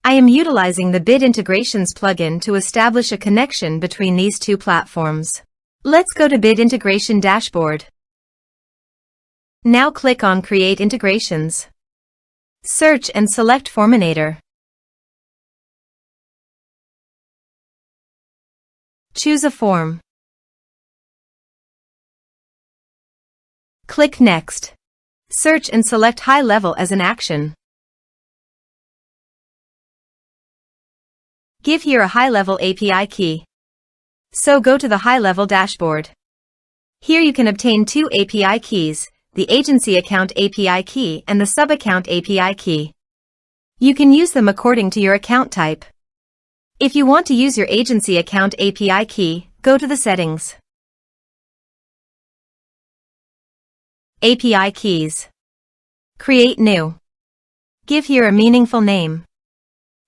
I am utilizing the Bit Integrations plugin to establish a connection between these two platforms. Let's go to Bit Integration Dashboard. Now click on Create Integrations. Search and select Forminator. Choose a form. Click Next. Search and select GoHighLevel as an action. Give here a GoHighLevel API key. So go to the GoHighLevel dashboard. Here you can obtain two API keys, the Agency Account API key and the Sub-Account API key. You can use them according to your account type. If you want to use your Agency Account API key, go to the Settings. API Keys. Create New. Give here a meaningful name.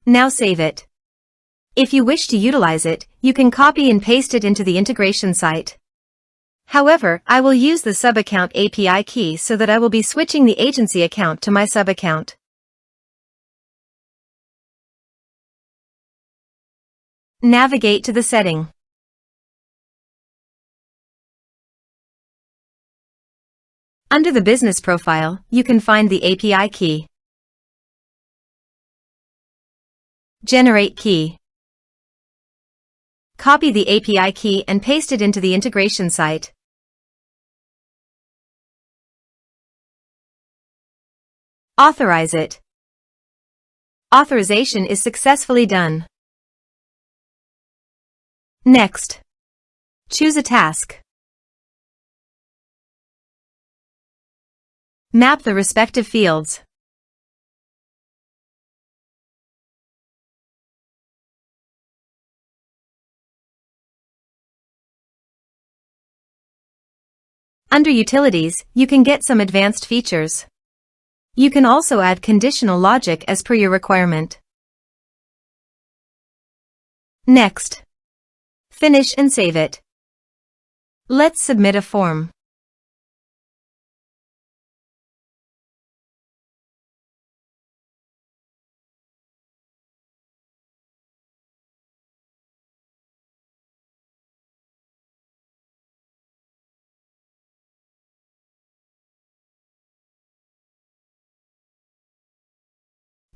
Now save it. If you wish to utilize it, you can copy and paste it into the integration site. However, I will use the Sub-Account API key so that I will be switching the agency account to my sub-account. Navigate to the setting. Under the business profile, you can find the API key. Generate key. Copy the API key and paste it into the integration site. Authorize it. Authorization is successfully done. Next. Choose a task. Map the respective fields. Under Utilities, you can get some advanced features. You can also add conditional logic as per your requirement. Next. Finish and save it. Let's submit a form.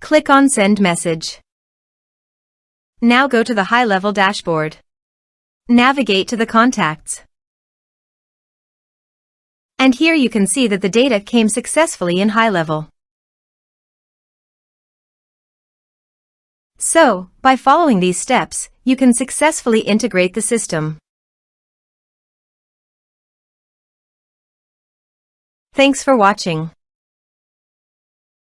Click on Send Message. Now go to the GoHighLevel dashboard. Navigate to the contacts. And here you can see that the data came successfully in GoHighLevel. So, by following these steps, you can successfully integrate the system. Thanks for watching.